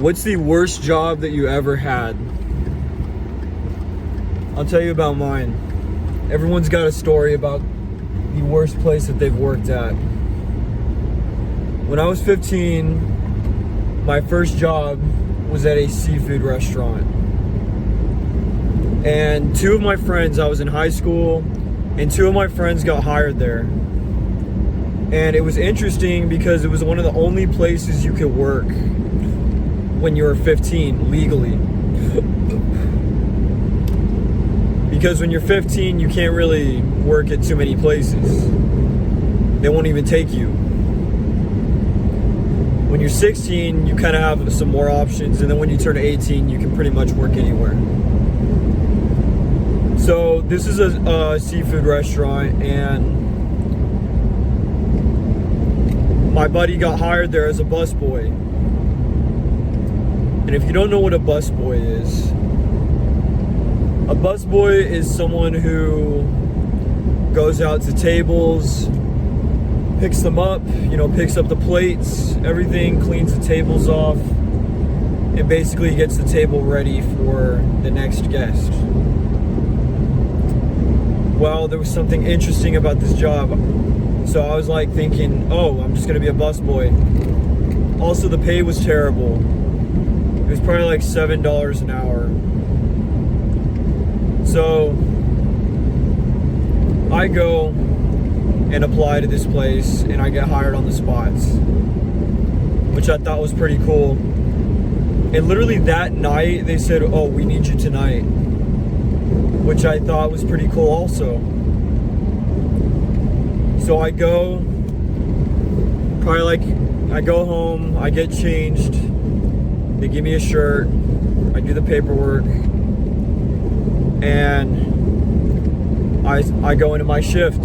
What's the worst job that you ever had? I'll tell you about mine. Everyone's got a story about the worst place that they've worked at. When I was 15, my first job was at a seafood restaurant. And two of my friends, I was in high school, and two of my friends got hired there. And it was interesting because it was one of the only places you could work when you were 15 legally. Because when you're 15, you can't really work at too many places. They won't even take you. When you're 16, you kind of have some more options, and then when you turn 18, you can pretty much work anywhere. So this is a seafood restaurant, and my buddy got hired there as a busboy. And if you don't know what a busboy is, a busboy is someone who goes out to tables, picks them up, picks up the plates, everything, cleans the tables off, and basically gets the table ready for the next guest. Well, there was something interesting about this job. So I was like thinking, oh, I'm just gonna be a busboy. Also, the pay was terrible. It was probably like $7 an hour. So I go and apply to this place, and I get hired on the spots, which I thought was pretty cool. And literally that night, they said, oh, we need you tonight, which I thought was pretty cool also. So I go home, I get changed, they give me a shirt, I do the paperwork, and I go into my shift.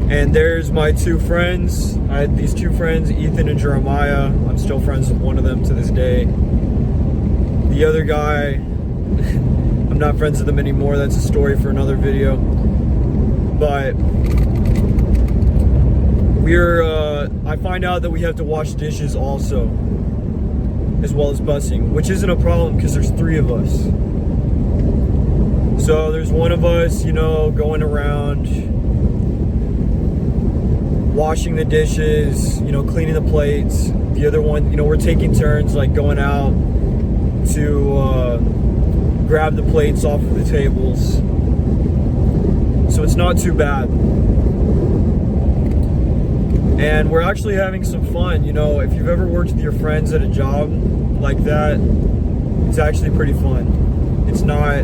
And there's my two friends. I had these two friends, Ethan and Jeremiah. I'm still friends with one of them to this day. The other guy, I'm not friends with them anymore. That's a story for another video. But I find out that we have to wash dishes also, as well as busing, which isn't a problem because there's three of us. So there's one of us, going around, washing the dishes, cleaning the plates. The other one, we're taking turns, like going out to grab the plates off of the tables. So it's not too bad. And we're actually having some fun. If you've ever worked with your friends at a job like that, it's actually pretty fun. It's not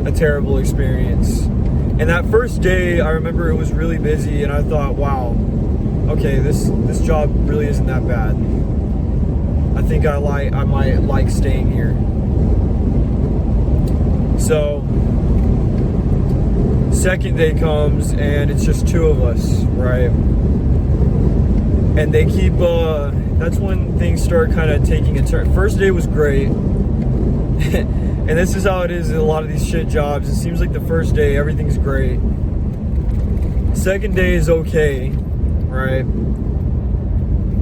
a terrible experience. And that first day, I remember it was really busy, and I thought, wow, okay, this job really isn't that bad. I think I might like staying here. So second day comes, and it's just two of us, right? And they keep, that's when things start kind of taking a turn. First day was great. And this is how it is in a lot of these shit jobs. It seems like the first day, everything's great. Second day is okay, right?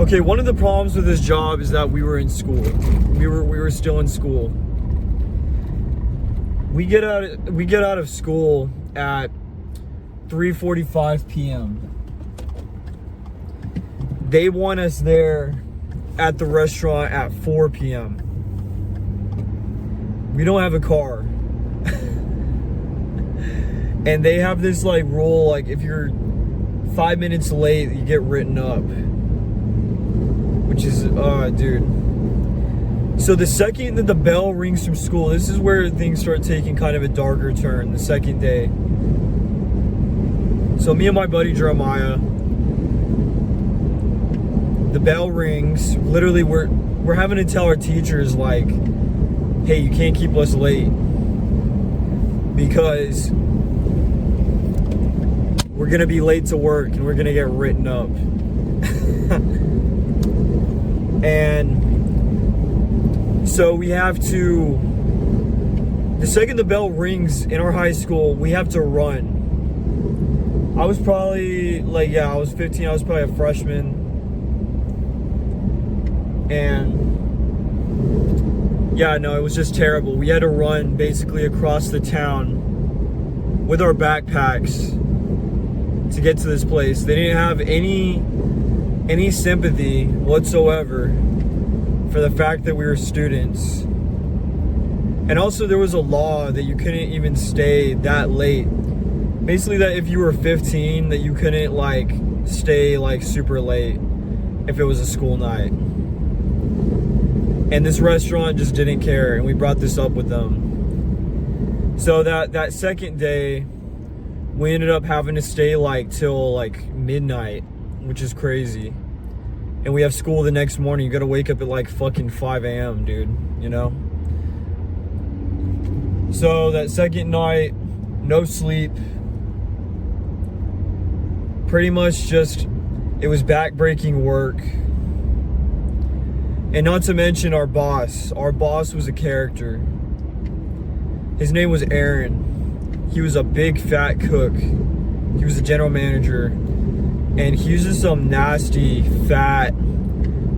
Okay, one of the problems with this job is that we were in school. We were still in school. We get out of school at 3:45 p.m. They want us there at the restaurant at 4 p.m. We don't have a car. And they have this rule, like if you're 5 minutes late, you get written up. Which is, dude. So the second that the bell rings from school, this is where things start taking kind of a darker turn, the second day. So me and my buddy Jeremiah, the bell rings, literally we're having to tell our teachers hey, you can't keep us late because we're gonna be late to work and we're gonna get written up. And so we have to, the second the bell rings in our high school, we have to run. I was probably I was 15, I was probably a freshman. And Yeah, no, it was just terrible. We had to run basically across the town with our backpacks to get to this place. They didn't have any sympathy whatsoever for the fact that we were students. And also there was a law that you couldn't even stay that late. Basically that if you were 15, that you couldn't like stay like super late if it was a school night. And this restaurant just didn't care, and we brought this up with them. So that second day, we ended up having to stay like till like midnight, which is crazy. And we have school the next morning. You gotta wake up at like fucking 5 a.m., dude, you know? So that second night, no sleep. Pretty much just, it was back-breaking work. And not to mention our boss. Our boss was a character. His name was Aaron. He was a big fat cook. He was the general manager. And he was just some nasty, fat,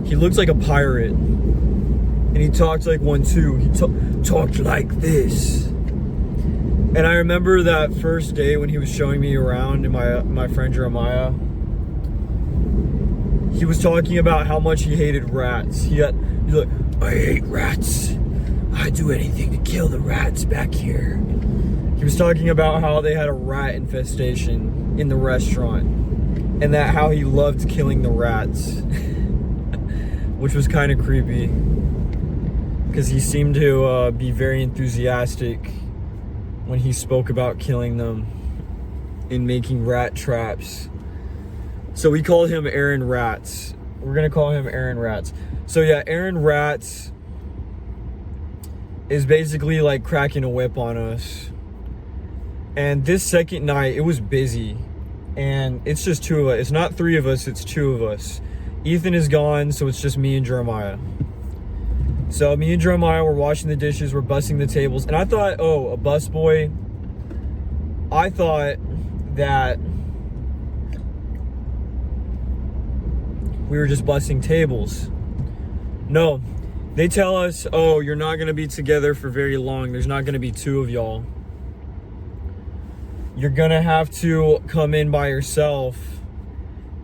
he looked like a pirate. And he talked like one too. He talked like this. And I remember that first day when he was showing me around, and my friend Jeremiah, he was talking about how much he hated rats. He's like, I hate rats. I'd do anything to kill the rats back here. He was talking about how they had a rat infestation in the restaurant, and that how he loved killing the rats, which was kind of creepy because he seemed to be very enthusiastic when he spoke about killing them and making rat traps. So we called him Aaron Rats. We're gonna call him Aaron Rats. So yeah, Aaron Rats is basically like cracking a whip on us. And this second night, it was busy. And it's just two of us. It's not three of us, it's two of us. Ethan is gone, so it's just me and Jeremiah. So me and Jeremiah were washing the dishes, we're bussing the tables. And I thought, oh, a busboy. I thought that we were just bussing tables. No, they tell us, oh, you're not gonna be together for very long. There's not gonna be two of y'all. You're gonna have to come in by yourself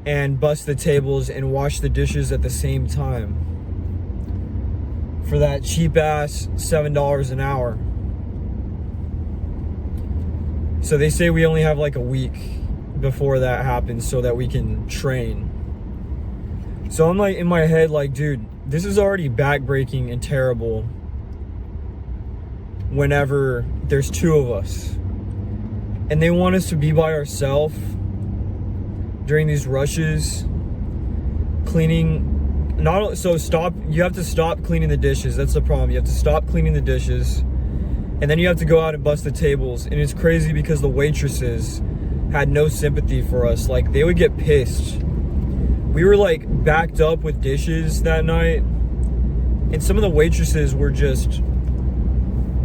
and bust the tables and wash the dishes at the same time for that cheap ass $7 an hour. So they say we only have like a week before that happens so that we can train. So I'm like in my head like, dude, this is already backbreaking and terrible whenever there's two of us. And they want us to be by ourselves during these rushes, cleaning. You have to stop cleaning the dishes. That's the problem. You have to stop cleaning the dishes, and then you have to go out and bust the tables. And it's crazy because the waitresses had no sympathy for us. Like, they would get pissed. We were like backed up with dishes that night, and some of the waitresses were just,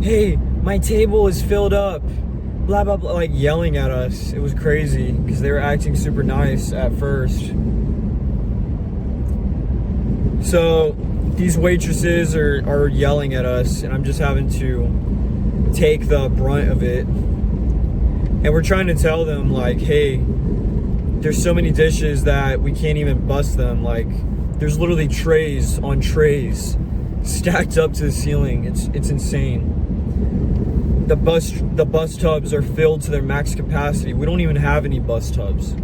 hey, my table is filled up, blah blah blah, like yelling at us. It was crazy because they were acting super nice at first. So these waitresses are yelling at us, and I'm just having to take the brunt of it. And we're trying to tell them like, hey, there's so many dishes that we can't even bust them. Like, there's literally trays on trays stacked up to the ceiling. It's insane. The bus tubs are filled to their max capacity. We don't even have any bus tubs.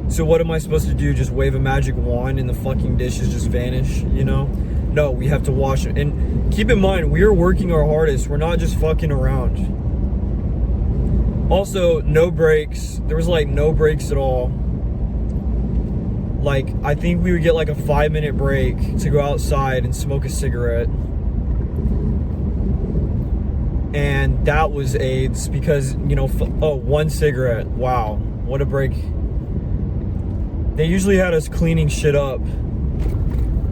So what am I supposed to do? Just wave a magic wand and the fucking dishes just vanish, you know? No, we have to wash it. And keep in mind, we are working our hardest. We're not just fucking around. Also, no breaks. There was like no breaks at all. Like, I think we would get like a 5-minute break to go outside and smoke a cigarette. And that was AIDS because, you know, one cigarette. Wow, what a break. They usually had us cleaning shit up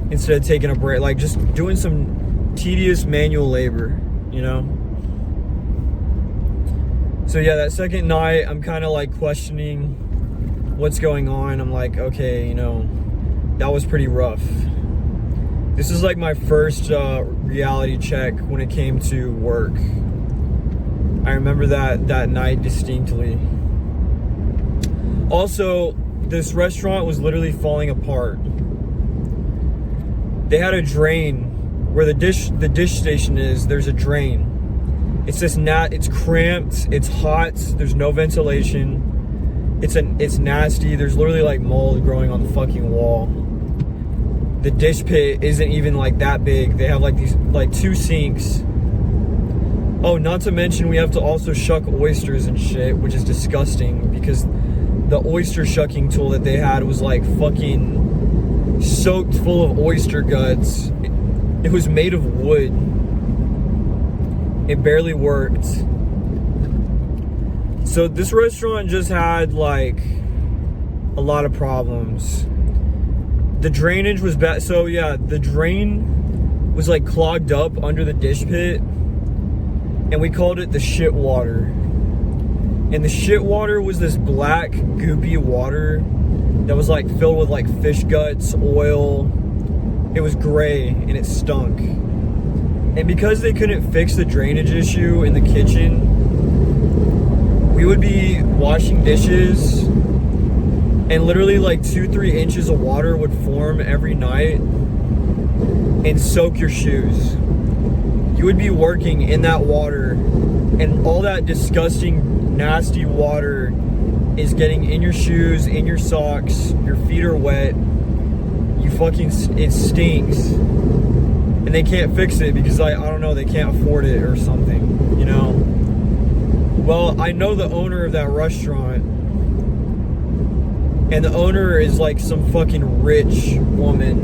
instead of taking a break, like just doing some tedious manual labor, you know? So yeah, that second night, I'm kind of like questioning what's going on. I'm like, okay, you know, that was pretty rough. This is like my first reality check when it came to work. I remember that night distinctly. Also, this restaurant was literally falling apart. They had a drain where the dish station is. There's a drain. It's just it's cramped. It's hot. There's no ventilation. It's nasty. There's literally like mold growing on the fucking wall. The dish pit isn't even like that big. They have like these like 2 sinks. Oh, not to mention we have to also shuck oysters and shit, which is disgusting because the oyster shucking tool that they had was like fucking soaked full of oyster guts. It was made of wood. It barely worked. So this restaurant just had like a lot of problems. The drainage was bad. So yeah, the drain was like clogged up under the dish pit, and we called it the shit water. And the shit water was this black goopy water that was like filled with like fish guts, oil. It was gray and it stunk. And because they couldn't fix the drainage issue in the kitchen, we would be washing dishes and literally like 2-3 inches of water would form every night and soak your shoes. You would be working in that water and all that disgusting, nasty water is getting in your shoes, in your socks, your feet are wet. It stinks. And they can't fix it because I don't know, they can't afford it or something, you know? Well, I know the owner of that restaurant, and the owner is like some fucking rich woman.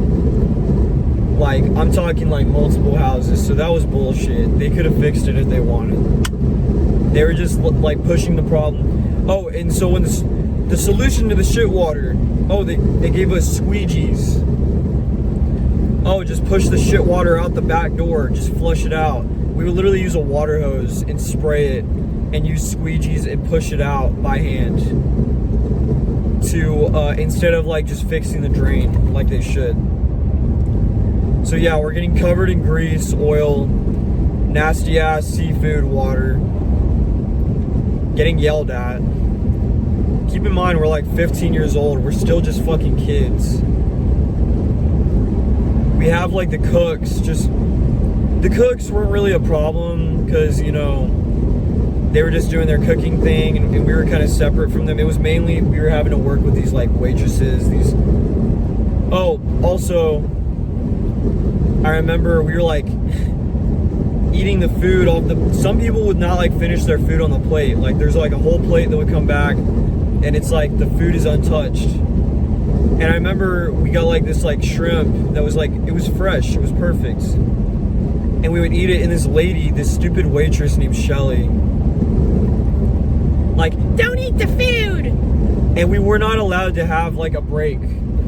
Like, I'm talking like multiple houses, so that was bullshit. They could have fixed it if they wanted. They were just like pushing the problem. Oh, and so when the solution to the shit water, oh, they gave us squeegees. Oh, just push the shit water out the back door. Just flush it out. We would literally use a water hose and spray it and use squeegees and push it out by hand to instead of like just fixing the drain like they should. So yeah, we're getting covered in grease, oil, nasty ass seafood water, getting yelled at. Keep in mind, we're like 15 years old. We're still just fucking kids. We have like the cooks weren't really a problem because, you know, they were just doing their cooking thing and we were kind of separate from them. It was mainly we were having to work with these like waitresses, also I remember we were like eating the food some people would not like finish their food on the plate. Like there's like a whole plate that would come back and it's like the food is untouched. And I remember we got like this like shrimp that was like, it was fresh, it was perfect. And we would eat it, and this stupid waitress named Shelly, like, don't eat the food! And we were not allowed to have like a break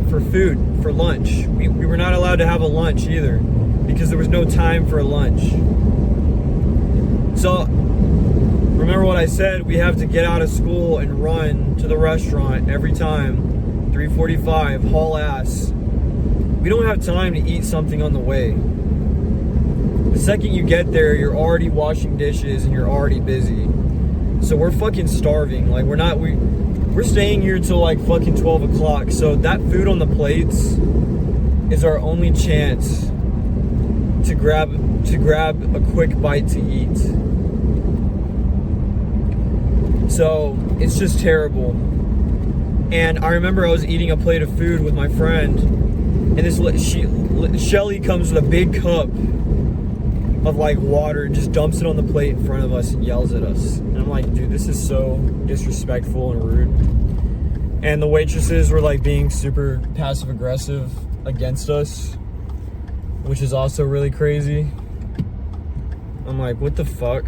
for food, for lunch. We were not allowed to have a lunch either, because there was no time for a lunch. So, remember what I said, we have to get out of school and run to the restaurant every time. 3:45, haul ass. We don't have time to eat something on the way. The second you get there, you're already washing dishes and you're already busy. So we're fucking starving. Like we're staying here till like fucking 12 o'clock. So that food on the plates is our only chance to grab a quick bite to eat. So it's just terrible. And I remember I was eating a plate of food with my friend, and Shelly comes with a big cup of like water and just dumps it on the plate in front of us and yells at us. And I'm like, dude, this is so disrespectful and rude. And the waitresses were like being super passive aggressive against us, which is also really crazy. I'm like, what the fuck?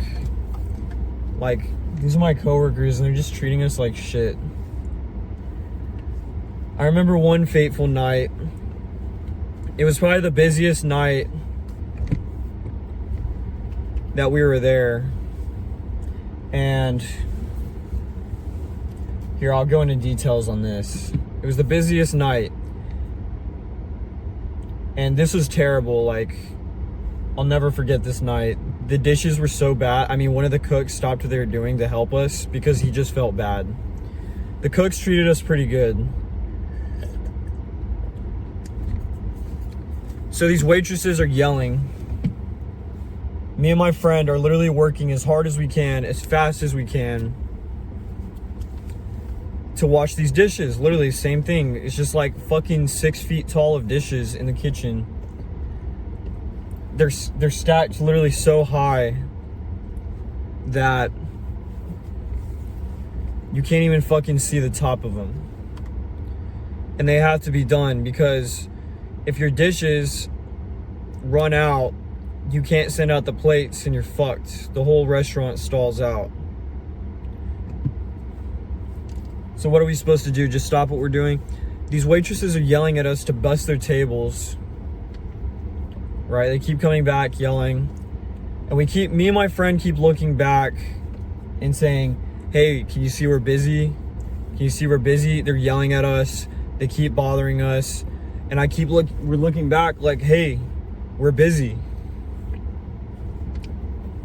Like, these are my coworkers and they're just treating us like shit. I remember one fateful night. It was probably the busiest night that we were there. And here, I'll go into details on this. It was the busiest night. And this was terrible. Like, I'll never forget this night. The dishes were so bad. I mean, one of the cooks stopped what they were doing to help us because he just felt bad. The cooks treated us pretty good. So these waitresses are yelling. Me and my friend are literally working as hard as we can, as fast as we can, to wash these dishes. Literally same thing. It's just like fucking 6 feet tall of dishes in the kitchen. They're stacked literally so high that you can't even fucking see the top of them. And they have to be done because if your dishes run out, you can't send out the plates and you're fucked. The whole restaurant stalls out. So what are we supposed to do? Just stop what we're doing? These waitresses are yelling at us to bust their tables. Right? They keep coming back, yelling. And me and my friend keep looking back and saying, hey, can you see we're busy? Can you see we're busy? They're yelling at us. They keep bothering us. And we're looking back like, hey, we're busy.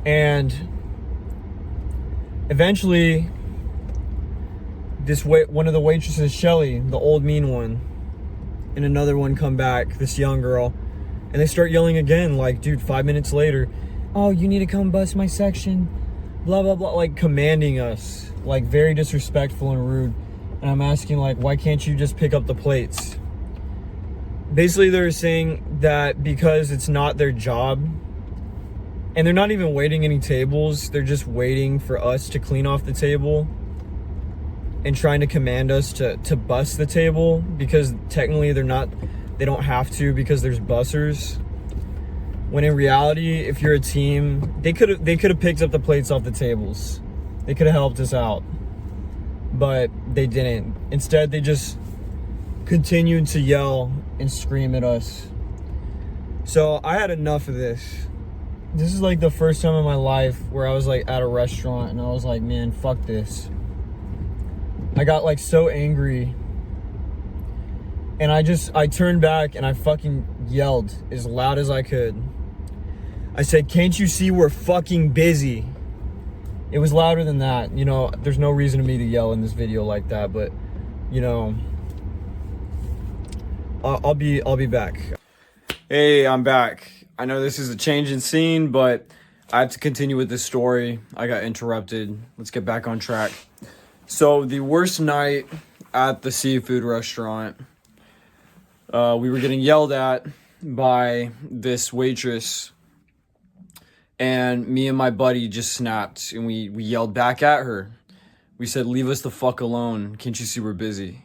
And eventually, one of the waitresses, Shelly, the old mean one, and another one come back, this young girl, and they start yelling again, like, dude, 5 minutes later, oh, you need to come bust my section, blah, blah, blah, like commanding us, like very disrespectful and rude. And I'm asking, like, why can't you just pick up the plates? Basically, they're saying that because it's not their job, and they're not even waiting any tables, they're just waiting for us to clean off the table and trying to command us to bus the table, because technically they don't have to because there's bussers. When in reality, if you're a team, they could have picked up the plates off the tables. They could have helped us out. But they didn't. Instead, they just continued to yell and scream at us. So I had enough of this. This is like the first time in my life where I was like at a restaurant and I was like, man, fuck this. I got like so angry. And I turned back and I fucking yelled as loud as I could. I said, can't you see we're fucking busy? It was louder than that. You know, there's no reason for me to yell in this video like that, but you know, I'll be back. Hey, I'm back. I know this is a change in scene, but I have to continue with this story. I got interrupted. Let's get back on track. So the worst night at the seafood restaurant, we were getting yelled at by this waitress, and me and my buddy just snapped and we yelled back at her. We said, leave us the fuck alone. Can't you see we're busy?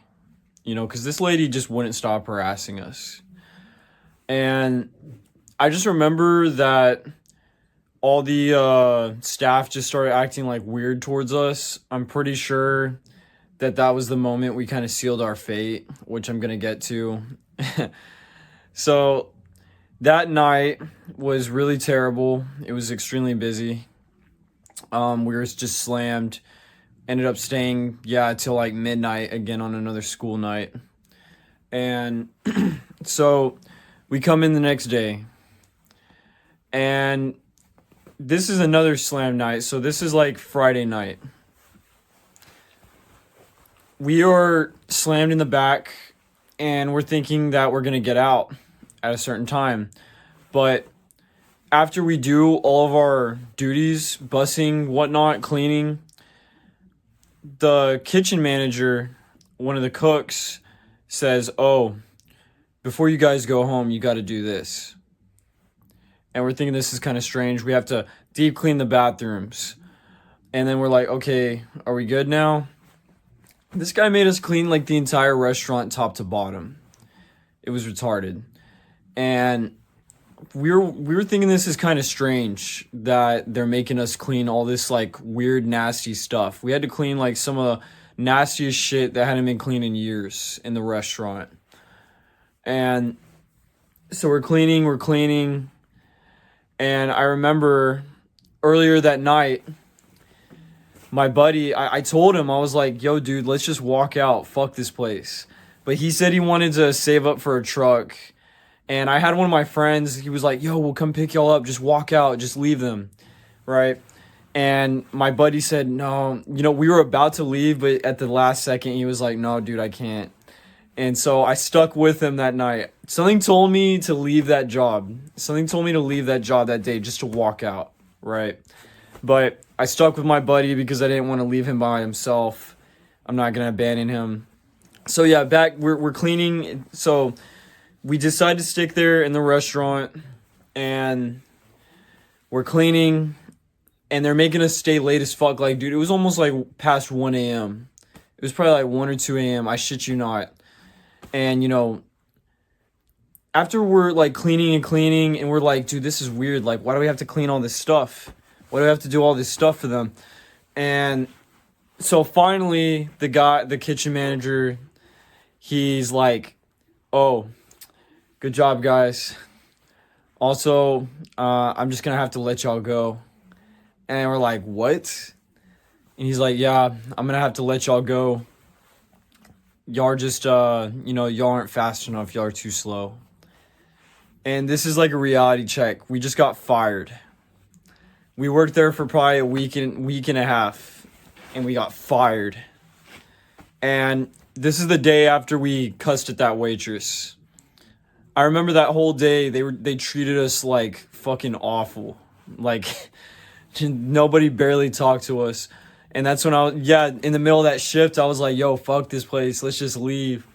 You know, because this lady just wouldn't stop harassing us. And I just remember that all the staff just started acting like weird towards us. I'm pretty sure that was the moment we kind of sealed our fate, which I'm going to get to. So that night was really terrible. It was extremely busy. We were just slammed. Ended up staying, till like midnight again on another school night. And so we come in the next day. And this is another slam night. So this is like Friday night. We are slammed in the back and we're thinking that we're going to get out at a certain time. But after we do all of our duties, bussing, whatnot, cleaning, the kitchen manager, one of the cooks, says, oh, before you guys go home, you got to do this. And we're thinking this is kind of strange. We have to deep clean the bathrooms. And then we're like, okay, are we good now? This guy made us clean like the entire restaurant top to bottom. It was retarded. And we were thinking this is kind of strange that they're making us clean all this like weird, nasty stuff. We had to clean like some of the nastiest shit that hadn't been cleaned in years in the restaurant. And so we're cleaning. And I remember earlier that night, my buddy, I told him, I was like, yo, dude, let's just walk out. Fuck this place. But he said he wanted to save up for a truck. And I had one of my friends, he was like, yo, we'll come pick y'all up. Just walk out, just leave them. Right. And my buddy said, no, we were about to leave, but at the last second, he was like, no, dude, I can't. And so I stuck with him that night. Something told me to leave that job. Something told me to leave that job that day just to walk out, right? But I stuck with my buddy because I didn't want to leave him by himself. I'm not going to abandon him. So yeah, we're cleaning. So we decided to stick there in the restaurant, and we're cleaning, and they're making us stay late as fuck. Like, dude, it was almost like past 1 a.m. It was probably like 1 or 2 a.m. I shit you not. And, after we're, like, cleaning, and we're like, dude, this is weird. Like, why do we have to clean all this stuff? Why do we have to do all this stuff for them? And so finally, the kitchen manager, he's like, oh, good job, guys. Also, I'm just going to have to let y'all go. And we're like, what? And he's like, yeah, I'm going to have to let y'all go. Y'all are just, y'all aren't fast enough. Y'all are too slow. And this is like a reality check. We just got fired. We worked there for probably a week and a half, and we got fired. And this is the day after we cussed at that waitress. I remember that whole day they treated us like fucking awful. Like nobody barely talked to us. And that's when in the middle of that shift, I was like, yo, fuck this place. Let's just leave.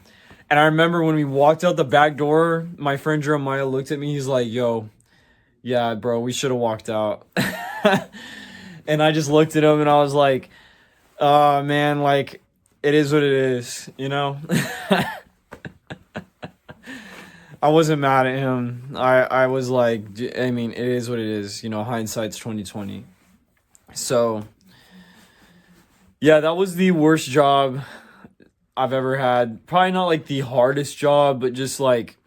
And I remember when we walked out the back door, my friend Jeremiah looked at me. He's like, yo, yeah, bro, we should have walked out. And I just looked at him and I was like, oh, man, like, it is what it is, I wasn't mad at him. I was like, I mean, it is what it is. Hindsight's 2020. So yeah, that was the worst job I've ever had. Probably not like the hardest job, but just like,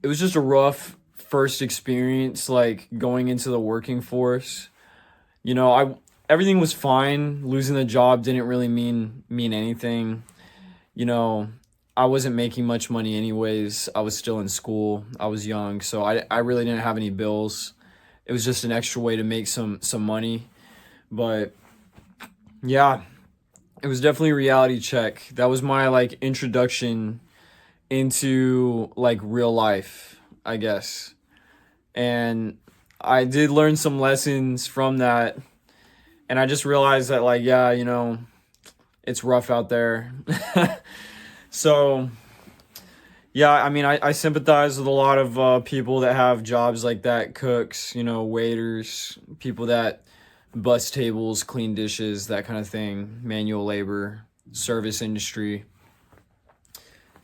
it was just a rough first experience, like going into the working force. Everything was fine. Losing the job didn't really mean anything. I wasn't making much money anyways. I was still in school. I was young, so I really didn't have any bills. It was just an extra way to make some money. But yeah, it was definitely a reality check. That was my like introduction into like real life, I guess. And I did learn some lessons from that. And I just realized that like, yeah, it's rough out there. So yeah, I mean, I sympathize with a lot of people that have jobs like that, cooks, waiters, people that bus tables, clean dishes, that kind of thing, manual labor, service industry.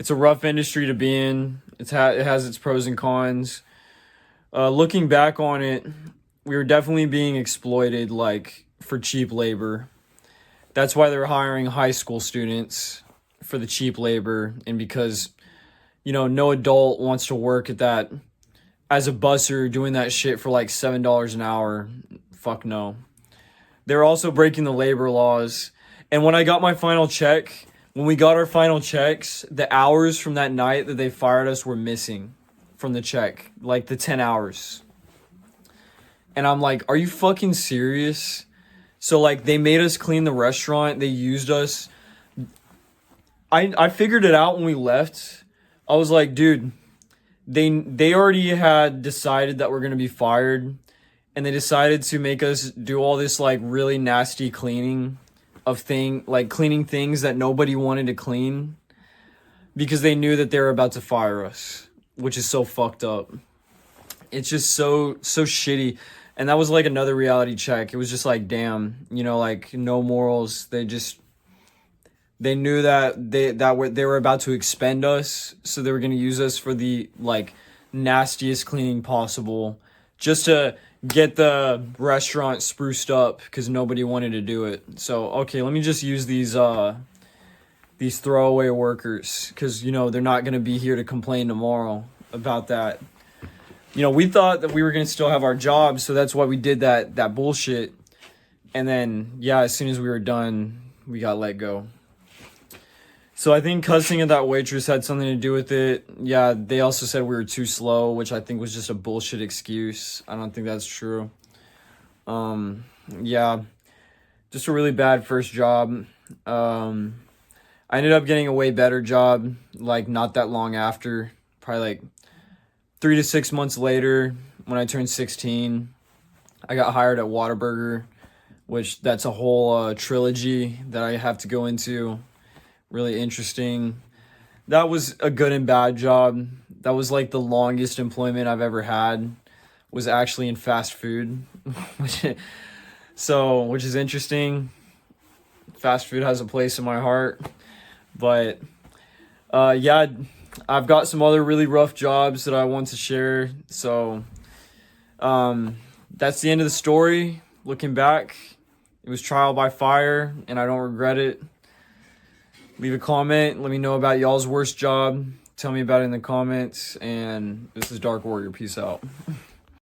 It's a rough industry to be in. It has its pros and cons. Looking back on it, we were definitely being exploited, like, for cheap labor. That's why they're hiring high school students for the cheap labor, and because, no adult wants to work at that as a busser doing that shit for like $7 an hour. Fuck no. They're also breaking the labor laws. And when we got our final checks, the hours from that night that they fired us were missing from the check, like the 10 hours. And I'm like, are you fucking serious? So like they made us clean the restaurant. They used us. I figured it out when we left. I was like, dude, they already had decided that we're going to be fired. And they decided to make us do all this like really nasty cleaning cleaning things that nobody wanted to clean because they knew that they were about to fire us, which is so fucked up. It's just so shitty. And that was like another reality check. It was just like, damn, like no morals. They knew that they were about to expend us, so they were going to use us for the like nastiest cleaning possible, just to get the restaurant spruced up because nobody wanted to do it. So okay, let me just use these throwaway workers because they're not going to be here to complain tomorrow about that. We thought that we were going to still have our jobs, so that's why we did that bullshit. And then yeah, as soon as we were done, we got let go. So I think cussing at that waitress had something to do with it. Yeah, they also said we were too slow, which I think was just a bullshit excuse. I don't think that's true. Yeah, just a really bad first job. I ended up getting a way better job, like not that long after, probably like 3 to 6 months later when I turned 16. I got hired at Whataburger, which that's a whole trilogy that I have to go into. Really interesting. That was a good and bad job. That was like the longest employment I've ever had, was actually in fast food, which is interesting. Fast food has a place in my heart. But yeah, I've got some other really rough jobs that I want to share. So that's the end of the story. Looking back, it was trial by fire, and I don't regret it. Leave a comment. Let me know about y'all's worst job. Tell me about it in the comments. And this is Dark Warrior. Peace out.